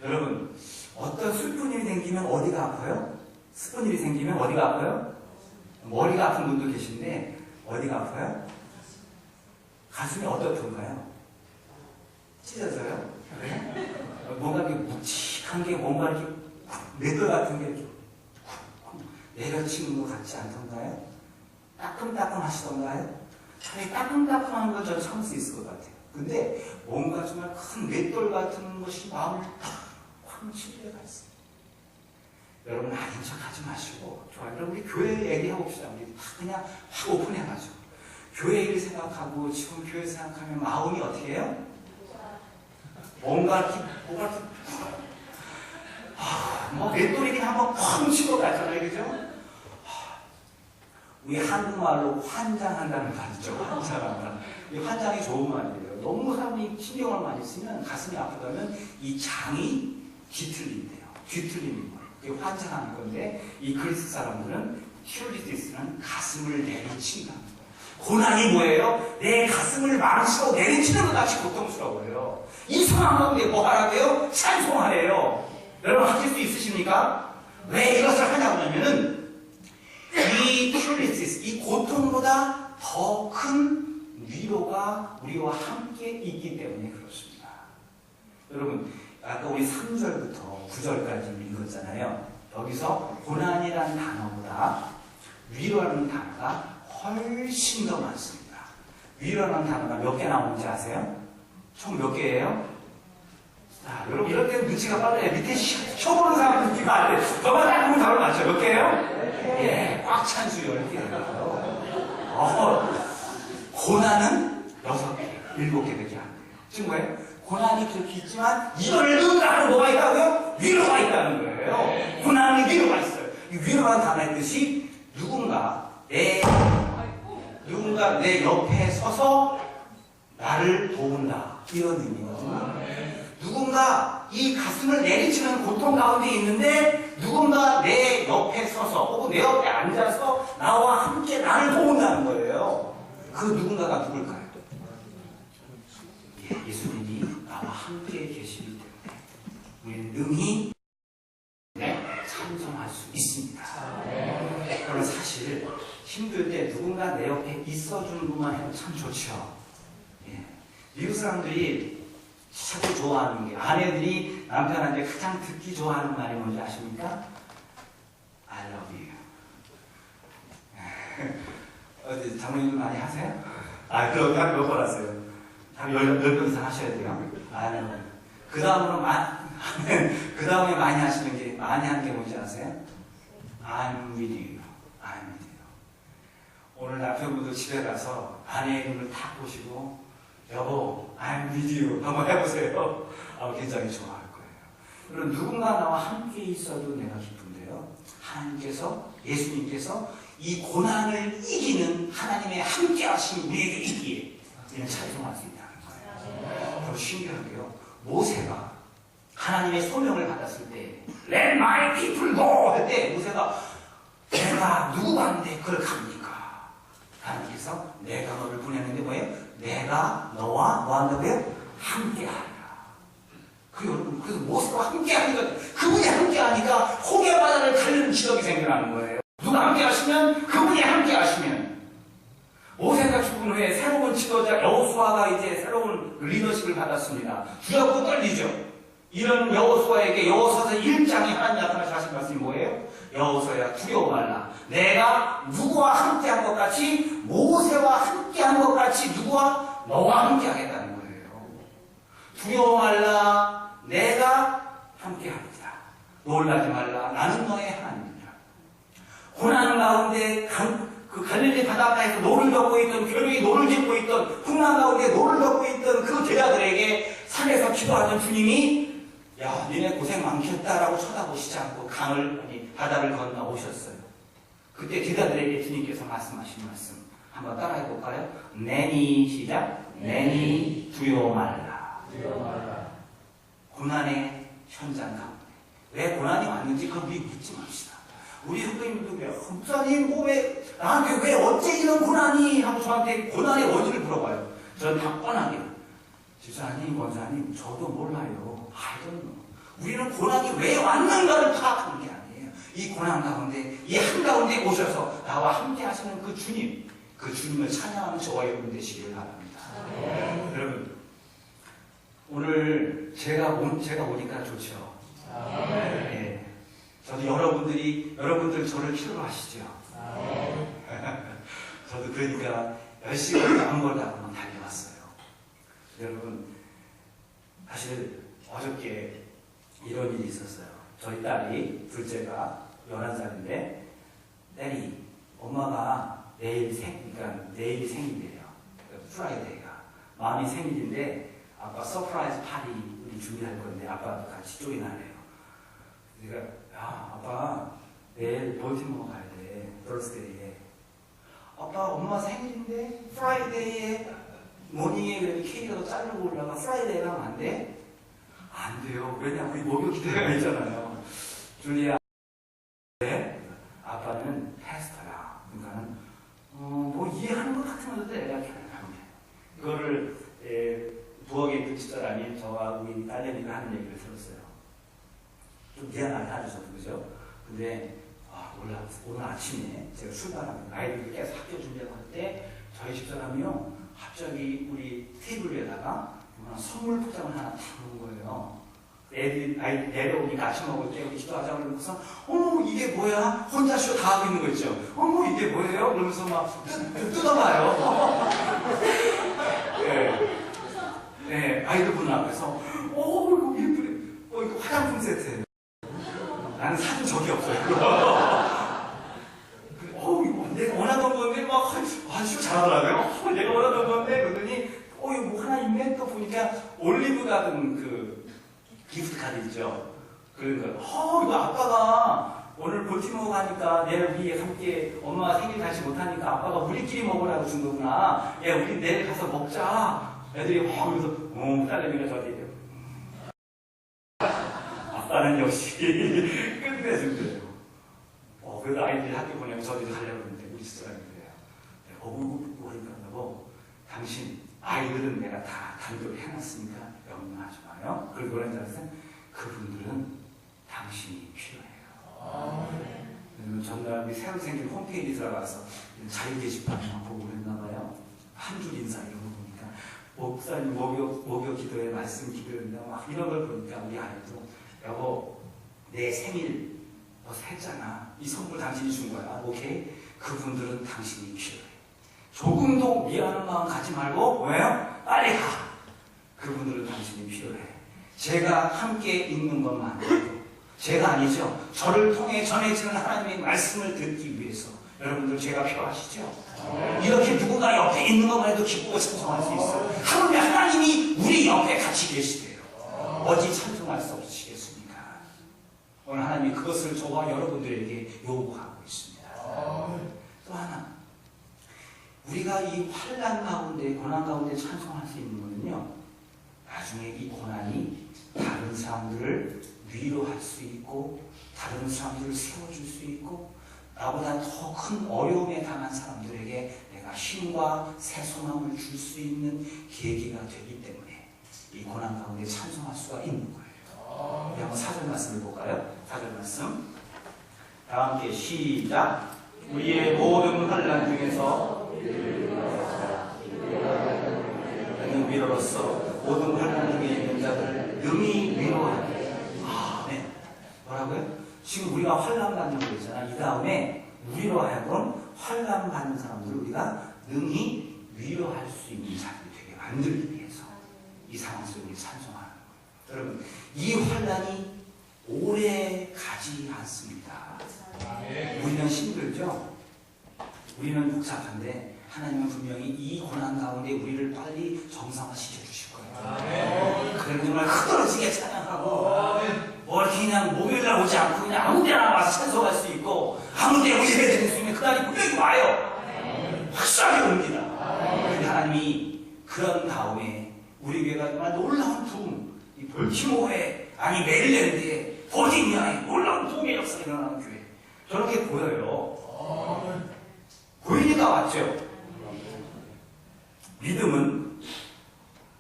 여러분 어떤 슬픈 일이 생기면 어디가 아파요? 슬픈 일이 생기면 어디가 아파요? 머리가 아픈 분도 계신데 어디가 아파요? 가슴이 어떻던가요? 찢어져요? 네? 뭔가 이렇게 묵직한 게 뭔가 이렇게 맷돌 같은 게 이렇게 내려치는 것 같지 않던가요? 따끔따끔 하시던가요? 차라리 따끔따끔한 건 저는 참을 수 있을 것 같아요. 근데 뭔가 정말 큰 맷돌 같은 것이 마음을 확 치료해 갔어요. 여러분 아닌 척 하지 마시고 좋아요. 그럼 우리 교회 얘기하고 봅시다. 우리 그냥 확 오픈해가지고 교회 일 생각하고 지금 교회 생각하면 마음이 어떻게 해요? 뭔가 이렇게 뭐 맷돌이긴 한번 펑 치고 가잖아요. 그죠? 우리 한국말로 환장한다는 말 있죠. 환장한다. 이 환장이 좋은 말이에요. 너무 사람이 신경을 많이 쓰면 가슴이 아프다면 이 장이 뒤틀린대요. 뒤틀리는 거예요. 그게 환장하는 건데 이 그리스 사람들은 튤리티스는 가슴을 내리친다는 거예요. 고난이 뭐예요? 내 가슴을 망치고 내리치는 것 같이 고통스러워요. 이 상황 가운데 뭐 하라고요? 찬송하래요. 여러분 하실 수 있으십니까? 왜 이것을 하냐고 하면은 이 튤리티스, 이 고통보다 더 큰 위로가 우리와 함께 있기 때문에 그렇습니다. 여러분 아까 우리 3절부터 9절까지 읽었잖아요. 여기서 고난이라는 단어보다 위로라는 단어가 훨씬 더 많습니다. 위로라는 단어가 몇 개 나오는지 아세요? 총 몇 개예요? 자, 여러분 이럴 때는 눈치가 빠르요. 밑에 쳐보는 사람 눈치가 안 돼. 저만 딱 보면 답을 맞죠? 몇 개예요? 예, 꽉 찬 수 10개예요. 고난은 6개, 7개밖에 안 돼요. 지금 뭐예요? 고난이 그렇게 있지만 이거를 능가하는 뭐가 있다고요? 위로가 있다는 거예요. 고난은 위로가 있어요. 이 위로라는 단어의 뜻이 누군가 내 옆에 서서 나를 도운다 이런 의미거든요. 누군가 이 가슴을 내리치는 고통 가운데 있는데 누군가 내 옆에 서서 혹은 내 옆에 앉아서 나와 함께 나를 도운다는 거예요. 그 누군가가 누굴까요? 예수님이 나와 함께 계시기 때문에 우리는 능히 찬송할 수 있습니다. 그러면 사실 힘들 때 누군가 내 옆에 있어주는 것만 해도 참 좋죠. 예. 미국 사람들이 자꾸 좋아하는 게 아내들이 남편한테 가장 듣기 좋아하는 말이 뭔지 아십니까? I love you. 어디 장모님들 많이 하세요? 그럼 한 몇 번 하세요? 한 10번 이상 하셔야 돼요. 그 다음으로 그 다음에 많이 하시는 게 많이 하는 게 뭔지 아세요? I'm with you. I'm with you. 오늘 남편분도 집에 가서 아내의 눈을 탁 보시고 여보, I'm with you 한번 해보세요. 굉장히 좋아할 거예요. 그럼 누군가 나와 함께 있어도 내가 기쁜데요. 하나님께서, 예수님께서 이 고난을 이기는 하나님의 함께 하심이 우리에게 있기에 우리는 찬송할 수 있다는 거예요. 그리고 신기하게요. 모세가 하나님의 소명을 받았을 때 Let my people go 할 때 모세가 내가 누구한테 그걸 갑니까? 하나님께서 내가 너를 보냈는데 뭐예요? 내가 너와 뭐 한다고요? 함께하리라. 여러분, 그래서 모세와 함께하니까 그분이 함께하니까 홍해 바다를 가르는 기적이 생겨나는 거예요. 누가 함께하시면 그분이 함께하시면 모세가 죽은 후에 새로운 지도자 여호수아가 이제 새로운 리더십을 받았습니다. 두렵고 떨리죠. 이런 여호수아에게 여호수아서 1장에 하나님 나타나서 하신 말씀이 뭐예요? 여호수아야 두려워 말라. 내가 누구와 함께한 것 같이 모세와 함께한 것 같이 누구와 너와 함께하겠다는 거예요. 두려워 말라. 내가 함께합니다. 놀라지 말라. 나는 너의 하나님이다. 고난 가운데 그 갈릴리 바닷가에서 노를 젓고 있던 괴로이 노를 젓고 있던 풍랑 가운데 노를 젓고 있던 그 제자들에게 산에서 기도하던 주님이 야 니네 고생 많겠다라고 쳐다보시지 않고 바다를 건너 오셨어요. 그때 제자들에게 주님께서 말씀하신 말씀 한번 따라해 볼까요? 내니 시작. 내니 두려워 말라. 두려워 말라. 고난의 현장 가운데 왜 고난이 왔는지 그걸 우리 묻지 맙시다. 우리 선생님도 목사님 왜 나한테 왜 어째 이런 고난이 하고 저한테 고난의 원인을 물어봐요. 저는 다 뻔하게 집사님, 권사님 저도 몰라요. I don't know. 우리는 고난이 왜 왔는가를 파악하는 게 아니에요. 이 고난 가운데 이 한가운데 오셔서 나와 함께 하시는 그 주님, 그 주님을 찬양하는 저와 여러분 되시기를 바랍니다. 여러분 오늘 제가 오니까 좋죠. 네. 저도 여러분들 저를 필요로 하시죠. 저도 그러니까 열심히 아무것도 달려왔어요. 여러분 사실 어저께 이런 일이 있었어요. 저희 딸이 둘째가 11살인데 딸이 엄마가 내일이 생일이에요. 프라이데이가 마음이 생일인데 아빠 서프라이즈 파티 우리 준비할 건데 아빠도 같이 조인하래요. 내가 야 아빠 내일 볼티모어 가야 돼. 더스데이에. 아빠 엄마 생일인데 프라이데이에 모닝에 그래도 케이크가 더 자르고 올라가 프라이데이에 하면 안 돼? 안 돼요. 왜냐 우리 목욕 기대가 있잖아요. 줄리아 네? 아빠는 패스터야. 그러니까는 뭐 이해하는 것 같으면서도 애가 그냥 하면 돼. 이거를 부엌에 있던 집사람이 저와 우리 딸내미가 하는 얘기를 들었어요. 좀 미안하게 하죠, 그죠? 근데 오늘 아침에 제가 출발하면 아이들이 계속 학교 준비하고 할 때 저희 집사람이요 갑자기 우리 테이블 위에다가 선물 포장을 하나 담은 거예요. 아이들 내려오니까 아침 먹을 때 우리 기도하자 그러면서 어머 이게 뭐야? 혼자 쇼 다 하고 있는 거 있죠? 어머 이게 뭐예요? 그러면서 막 뜯어봐요. 네, 아이들 보는 앞에서 이거 예쁘네. 이거 화장품 세트예요. 나는 사준 적이 없어요. 이거 내가 원하던 건데 막 아주 잘하더라고요. 내가 원하던 건데 그러더니 이거 뭐 하나 있네. 또 보니까 올리브 가든 그 기프트 카드 있죠. 그런 거. 이거 아빠가 오늘 볼티모어 가니까 내일 우리 함께 엄마 생일 다시 못하니까 아빠가 우리끼리 먹으라고 준 거구나. 야 우리 내일 가서 먹자. 애들이 그래서 딸내미가 저한테 아빠는 역시 끝내준대요. 그래서 아이들이 학교 보내면 저도 가려고 하는데 우리 집사람이 그래요. 그러니까 여보 당신 아이들은 내가 다 단독 해놨으니까 염려하지 마요. 그리고 그런 자세는 그분들은 당신이 필요해요. 전날 우리 새로 생긴 홈페이지 들어가서 자유 게시판만 보고 그랬나봐요. 한 줄 인사 이런 거 보니까 목사님 목요 기도에 말씀 기도했나 막 이런 걸 보니까 우리 아이도 여보 내 생일 벌써 했잖아. 이 선물 당신이 준 거야. 오케이? 그분들은 당신이 필요해. 조금도 미안한 마음 갖지 말고 왜요? 빨리 가. 그분들은 당신이 필요해. 제가 함께 있는 것만으로도 제가 아니죠. 저를 통해 전해지는 하나님의 말씀을 듣기 위해서 여러분들 제가 필요하시죠? 이렇게 누군가 옆에 있는 것만 해도 기쁘고 찬송할 수 있어요. 하물며 하나님이 우리 옆에 같이 계시대요. 어찌 찬송할 수 없으시겠습니까? 오늘 하나님이 그것을 저와 여러분들에게 요구하고 있습니다. 또 하나 우리가 이 환난 가운데 고난 가운데 찬송할 수 있는 것은요 나중에 이 고난이 다른 사람들을 위로할 수 있고 다른 사람들을 세워줄 수 있고 나보다 더 큰 어려움에 당한 사람들에게 내가 힘과 새 소망을 줄 수 있는 계기가 되기 때문에 이 고난 가운데 찬송할 수가 있는 거예요. 우리 한번 4절 말씀을 볼까요? 4절 말씀 다 함께 시작. 우리의 모든 환난 중에서 위로로서 모든 환난 중에 있는 자들을 능히 위로하게. 네. 뭐라고요? 지금 우리가 환난 받는 거잖아. 이 다음에 우리로 하여금 환난 받는 사람들을 우리가 능히 위로할 수 있는 자들이 되게 만들기 위해서 이 상황 속에 찬송하는 거예요. 여러분, 이 환난이 오래 가지 않습니다. 우리는 힘들죠? 우리는 복잡한데 하나님은 분명히 이 고난 가운데 우리를 빨리 정상화시켜 주실 거예요. 그래서 정말 흐드러지게 찬양하고 뭐 이렇게 그냥 목요일날 오지 않고 그냥 아무 데나 와서 찬송할 수 있고 아무 데나 예배 드릴 수 있는 그날이 분명히 와요. 확실하게 옵니다. 그런데 하나님이 그런 다음에 우리 교회가 정말 놀라운 부흥, 이 볼티모어에 아니 메릴랜드에 버지니아에 놀라운 부흥의 역사가 일어나는 교회 저렇게 보여요. 보이니까 왔죠. 믿음은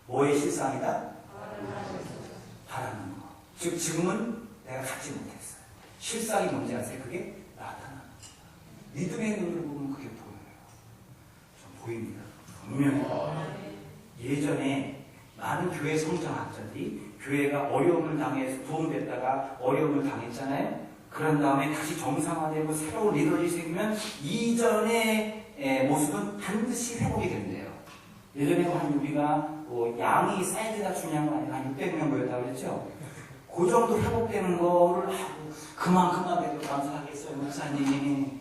뭐의 실상이다? 바라는 거. 즉 지금은 내가 갖지 못했어요. 실상이 뭔지 아세요? 그게 나타나는 거. 믿음의 눈으로 보면 그게 보여요. 좀 보입니다. 분명히. 예전에 많은 교회 성장학자들이 교회가 어려움을 당해서 도움됐다가 어려움을 당했잖아요. 그런 다음에 다시 정상화되고 새로운 리더십이 생기면 이전의 모습은 반드시 회복이 된대요. 예전에 한 우리가 뭐 양이 사이즈가 중요한 거 아니라 한 600명 모였다고 그랬죠? 그 정도 회복되는 거를 하고 그만큼만 해도 감사하겠어요, 목사님.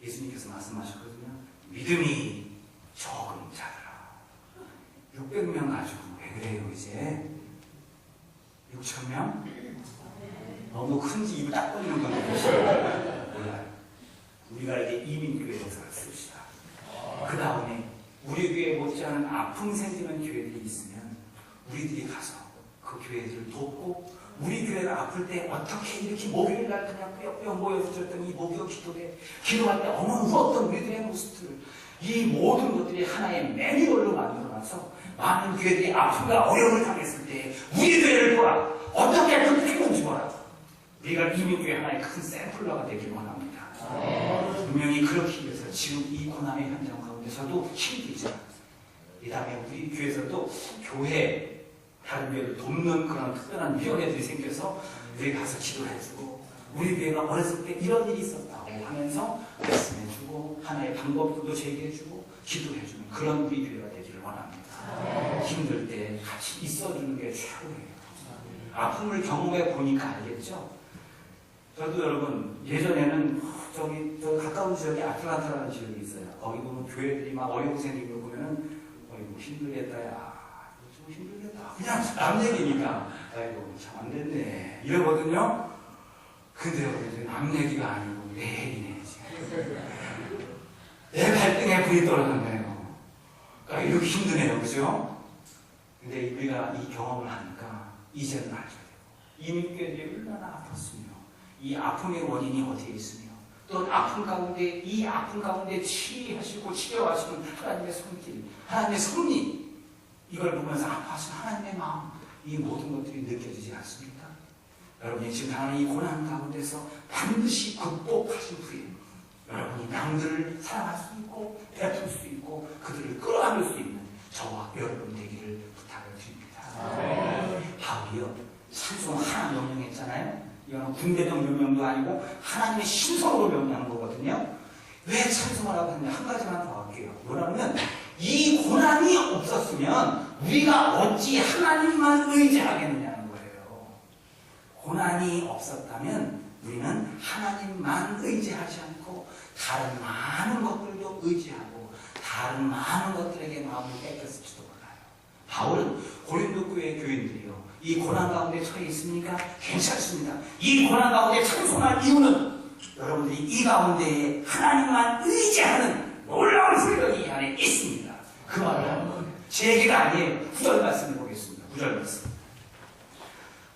예수님께서 말씀하셨거든요. 믿음이 적은 자들아. 600명 가지고 왜 그래요, 이제? 6,000명? 너무 큰지 입을 딱 벌리는 건 몰라요. 우리가 이제 이민교회에서 씁시다. 그 다음에 우리 교회에 못지않은 아픔 생기는 교회들이 있으면 우리들이 가서 그 교회들을 돕고 우리 교회가 아플 때 어떻게 이렇게 목요일날 그냥 뼈뼈 모여서 줬던 이 목요 기도회 기도할 때 어머 울었던 우리들의 모습들 이 모든 것들이 하나의 매뉴얼로 만들어놔서 많은 교회들이 아픔과 어려움을 당했을 때 우리 교회를 보라 어떻게 극복했는지 보라 우리가 이민교회 하나의 큰 샘플러가 되길 원합니다. 분명히 그렇기 위해서 지금 이 고난의 현장 가운데서도 힘이 되지 않습니다. 이 다음에 우리 교회에서도 교회 다른 교회를 돕는 그런 특별한 위원회들이 생겨서 우리 가서 기도해주고 우리 교회가 어렸을 때 이런 일이 있었다고 하면서 말씀해주고 하나의 방법도 제기해주고 기도해주는 그런 우리 교회가 되기를 원합니다. 힘들 때 같이 있어주는 게 최고예요. 아픔을 경험해 보니까 알겠죠? 저도 여러분 예전에는 저기 가까운 지역에 아틀란타라는 지역이 있어요. 거기 보면 교회들이 막 어려운 생기는 거 보면은 어이구 힘들겠다 야 좀 힘들겠다 그냥 남 얘기니까 아이고 참 안 됐네 이러거든요. 근데 여러분 남 얘기가 아니고 내 얘기네 지금. 내 발등에 불이 떨어졌네요. 그러니까 이렇게 힘드네요, 그죠? 근데 우리가 이 경험을 하니까 이제는 알게 돼요. 이민교회들이 얼마나 아팠으며 이 아픔의 원인이 어디에 있으며 또 아픔 가운데 이 아픔 가운데 치유하시고 치료하시는 하나님의 손길, 하나님의 섭리 이걸 보면서 아파하시는 하나님의 마음 이 모든 것들이 느껴지지 않습니까? 여러분이 지금 당하는 이 고난 가운데서 반드시 극복하신 후에 여러분이 남들을 사랑할 수 있고 베풀 수 있고 그들을 끌어안을 수 있는 저와 여러분 되기를 부탁을 드립니다. 바울이요 찬송 하나 명령했잖아요. 이거는 군대적 명령도 아니고 하나님의 신성으로 명령하는 거거든요. 왜 찬송하라고 하냐 한 가지만 더 할게요. 뭐냐면 이 고난이 없었으면 우리가 어찌 하나님만 의지하겠느냐는 거예요. 고난이 없었다면 우리는 하나님만 의지하지 않고 다른 많은 것들도 의지하고 다른 많은 것들에게 마음을 뺏겼을지도 몰라요. 바울은 고린도 교회 교인들이요 이 고난 가운데 처해 있습니까? 괜찮습니다. 이 고난 가운데 찬송할 이유는 여러분들이 이 가운데에 하나님만 의지하는 놀라운 세력이 이 안에 있습니다. 그 말을 하는 거예요. 제 얘기가 아니에요. 9절 말씀을 보겠습니다. 9절 말씀.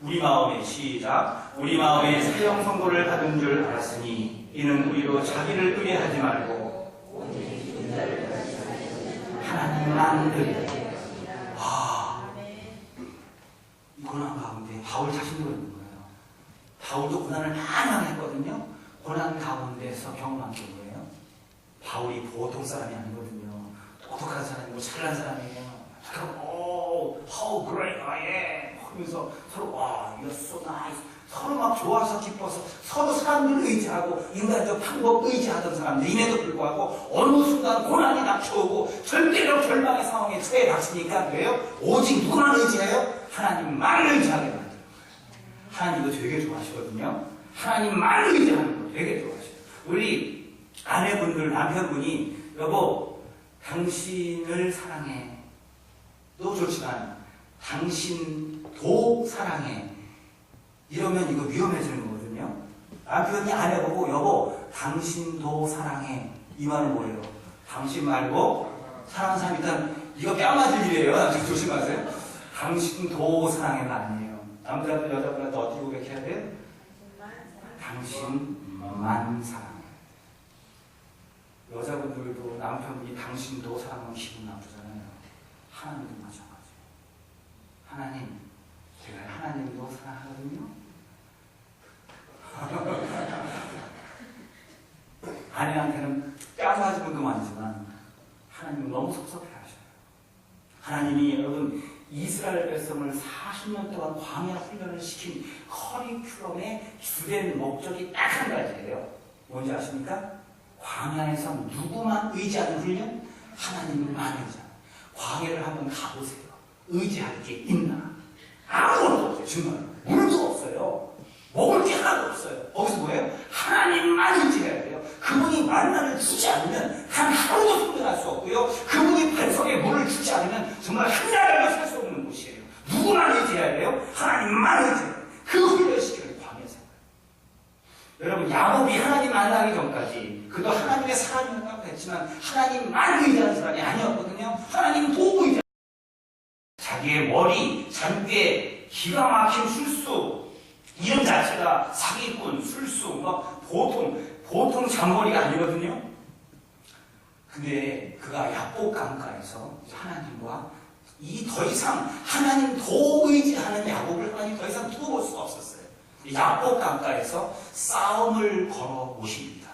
우리 마음에 시작. 우리 마음에 사형 선고를 받은 줄 알았으니 이는 우리로 자기를 의뢰하지 말고 하나님만 의뢰하라. 이 고난 가운데 바울 자신도 그런 거예요. 바울도 고난을 많이 당했거든요. 고난 가운데서 경험한 게 뭐예요? 바울이 보통 사람이 아니거든요. 똑똑한 사람이고 잘난 사람이에요. how great I am 하면서 서로 you're so nice 서로 막 좋아서 기뻐서 서로 사람들 의지하고 인간적 방법 의지하던 사람들임에도 불구하고 어느 순간 고난이 닥쳐오고 절대로 절망의 상황에 처해 닥치니까 왜요? 오직 누구만 의지해요? 하나님만 의지하게 만들어요. 하나님도 되게 좋아하시거든요. 하나님만 의지하는 거 되게 좋아하셔요. 우리 아내분들, 남편분이 여보 당신을 사랑해 도 좋지만 당신도 사랑해 이러면 이거 위험해지는 거거든요. 남편이 아내 보고 여보 당신도 사랑해 이 말은 뭐예요? 당신 말고 사랑하는 사람 일단 이거 뺨맞을 일이에요. 나중에 조심하세요. 당신도 사랑해가 아니에요. 남자분 여자분한테 어떻게 고백해야 돼요? 당신만 사랑해. 여자분들도 남편분이 당신도 사랑하면 기분 나쁘잖아요. 하나님도 마찬가지예요. 하나님, 제가 하나님도 사랑하거든요. 아내한테는 뺨맞으면 그만이지만 하나님은 너무 섭섭해하셔요. 하나님이 여러분 이스라엘 백성을 40년 동안 광야 훈련을 시킨 커리큘럼의 주된 목적이 딱 한 가지예요. 뭔지 아십니까? 광야에서 누구만 의지하는 훈련? 하나님만 의지하는. 광야를 한번 가보세요. 의지할 게 있나? 아무것도 없어요. 정말 물도 없어요. 먹을 게 하나도 없어요. 거기서 뭐예요? 하나님만 의지해야 돼요. 그분이 만나를 주지 않으면 단 하루도 생존할 수 없고요. 그분이 발석에 물을 주지 않으면 정말 한 나라도 살 수 없는 곳이에요. 누구만 의지해야 돼요? 하나님만 의지해야 돼요. 그 훈련시키는 광야에서. 여러분 야곱이 하나님 만나기 전까지 그도 하나님의 사랑이라고 했지만 하나님만 의지하는 사람이 아니었거든요. 하나님 보고 의지하는 자기의 머리, 잔꾀, 기가 막힌 술수 이름 자체가 사기꾼, 술수, 막 보통 잔머리가 아니거든요. 근데 그가 야복 강가에서 하나님과 더 이상 하나님 더 의지하는 야곱을 하나님 더 이상 두고 볼 수가 없었어요. 야복 강가에서 싸움을 걸어 오십니다.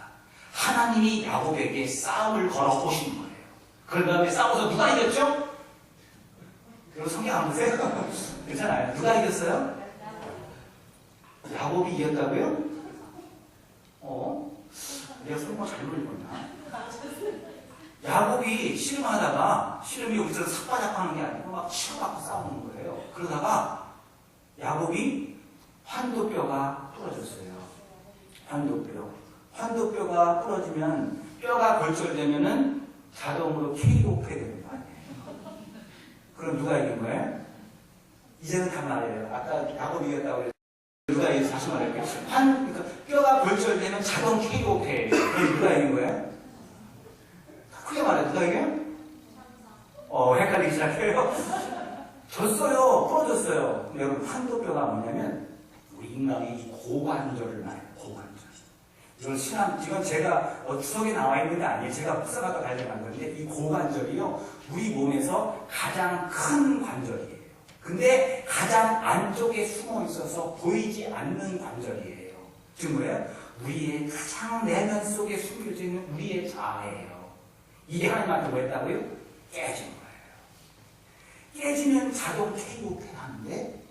하나님이 야곱에게 싸움을 걸어 오신 거예요. 그런 다음에 싸워서 누가 이겼죠? 그리고 성경 안 보세요? 괜찮아요. 누가 이겼어요? 야곱이 이겼다고요? 내가 성경 잘못 읽었나? 야곱이 씨름하다가 씨름이 여기서 삭바닥 하는 게 아니고 막 치고받고 싸우는 거예요. 그러다가 야곱이 환도뼈가 부러졌어요. 환도뼈가 부러지면 뼈가 골절되면은 자동으로 KO가 되는 거 아니에요. 그럼 누가 이긴 거예요? 이제는 다 말해요. 아까 야곱이 이겼다고 해서 누가 이겨서 다시 말할게요. 그러니까 뼈가 골절되면 자동 KO가 해요. 그럼 누가 이긴 거예요? 크게 말해. 누가 이겨요? 헷갈리기 시작해요. 졌어요. 부러졌어요. 근데 여러분 환도뼈가 뭐냐면 우리 인간의 고관절을 말해요. 고관절. 이건 제가 주석에 나와 있는 게 아니에요. 제가 묵사가서 발견한 건데 이 고관절이요. 우리 몸에서 가장 큰 관절이에요. 근데 가장 안쪽에 숨어 있어서 보이지 않는 관절이에요. 지금 뭐예요? 우리의 가장 내면 속에 숨겨져 있는 우리의 자아예요. 이게 하나님한테 뭐 했다고요? 깨진 거예요. 깨지면 자동 KO 하는데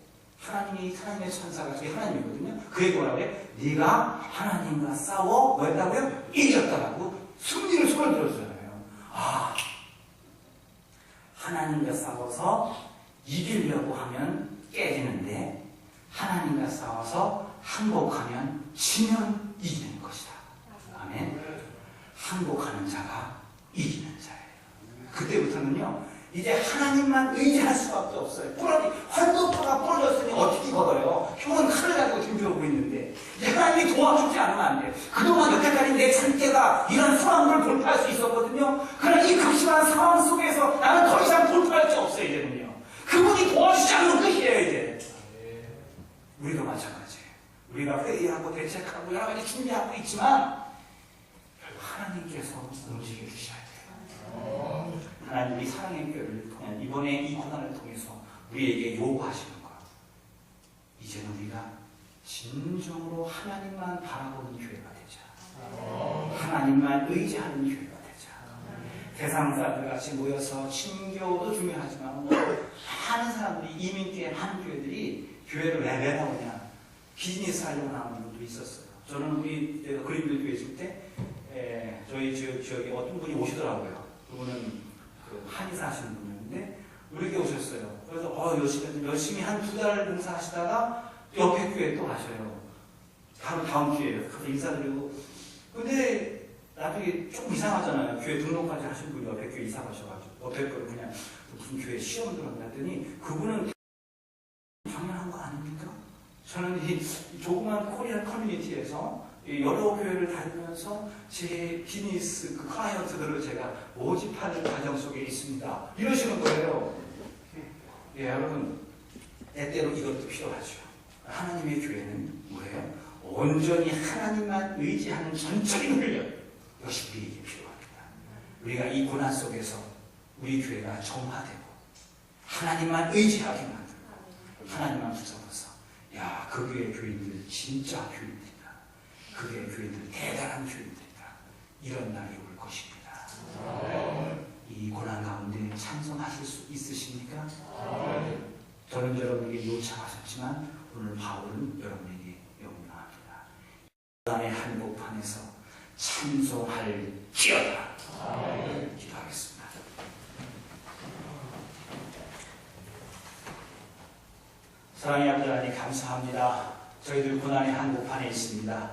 하나님의 천사가 저희 하나님이거든요. 그 얘기 뭐라고 해요? 네가 하나님과 싸워 뭐 했다고요? 이겼다라고 승리를 손을 들었잖아요. 하나님과 싸워서 이기려고 하면 깨지는데 하나님과 싸워서 항복하면 지면 이기는 것이다. 아멘. 항복하는 자가 이기는 자예요. 그때부터는요 이제 하나님만 의지할 수밖에 없어요. 환도뼈가 부러졌으니 어떻게 걸어요? 형은 칼을 가지고 준비하고 있는데 이제 하나님이 도와주지 않으면 안 돼요. 그동안 여태까지 내 잔재가 이런 상황을 돌파할 수 있었거든요. 그러나 이 극심한 상황 속에서 나는 더 이상 돌파할 수 대책하고 여러 가지 준비하고 있지만 결국 하나님께서 움직여 주셔야 돼요. 하나님이 사랑의 교회를 통한 이번에 이 고난을 통해서 우리에게 요구하시는 것, 이제는 우리가 진정으로 하나님만 바라보는 교회가 되자. 하나님만 의지하는 교회가 되자. 세상 사람들 같이 모여서 친교도 중요하지만 많은 사람들이 이민교회 많은 교회들이 교회를 왜 나오냐, 비즈니스 하려고 나오는 분도 있었어요. 저는 우리 그린빌 교회 있을 때 저희 지역에 어떤 분이 오시더라고요. 그분은 그 한의사 하시는 분이었는데 우리 교회 오셨어요. 그래서 열심히 한 2달 봉사하시다가 옆에 교회에 또 가셔요. 다음 주에요. 그래서 인사드리고. 근데 나중에 조금 이상하잖아요. 교회 등록까지 하신 분이 옆에 교회 이사 가셔가지고 옆에 거를 그냥 무슨 교회 시험 들었나 했더니 그분은 당연한 거 아닙니까? 저는 이 조그만 코리안 커뮤니티에서 여러 교회를 다니면서 제 비즈니스 그 클라이언트들을 제가 모집하는 과정 속에 있습니다. 이러시는 거예요. 예, 여러분, 때때로 이것도 필요하죠. 하나님의 교회는 뭐예요? 온전히 하나님만 의지하는 전적인 훈련, 이것이 우리에게 필요합니다. 우리가 이 고난 속에서 우리 교회가 정화되고 하나님만 의지하게 만들고 하나님만 붙잡아서 야, 그 교회 교인들 진짜 교인들이다. 그 교회 교인들 대단한 교인들이다. 이런 날이 올 것입니다. 이 고난 가운데 찬송하실 수 있으십니까? 저는 여러분에게 요청하셨지만 오늘 바울은 여러분에게 명령합니다. 고난의 한복판에서 찬송할지어다. 기도하겠습니다. 사랑의 아버지 하나님 감사합니다. 저희들 고난의 한복판에 있습니다.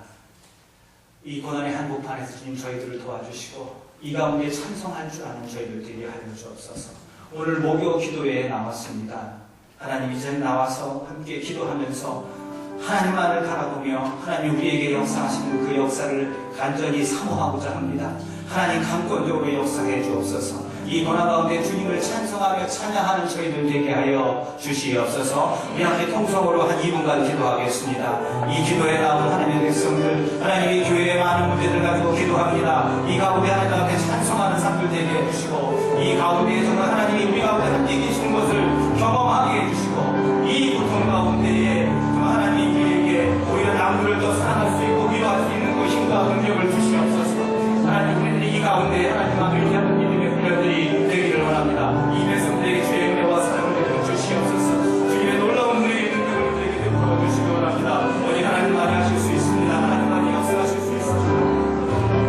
이 고난의 한복판에서 주님 저희들을 도와주시고 이 가운데 찬송할 줄 아는 저희들 되게 하여 주옵소서. 오늘 목요 기도회에 나왔습니다. 하나님 이제 나와서 함께 기도하면서 하나님만을 바라보며 하나님 우리에게 역사하시는 그 역사를 간절히 사모하고자 합니다. 하나님 강권적으로 역사해 주옵소서. 이 고난 가운데 주님을 찬송하며 찬양하는 저희들 되게 하여 주시옵소서. 우리 함께 통성으로 한 2분간 기도하겠습니다. 이 기도에 나온 하나님의 백성들, 하나님의 교회의 많은 문제들 가지고 기도합니다. 이 가운데 하나님 앞에 찬송하는 삶들 되게 해주시고 이 가운데 정말 하나님이 우리 가운데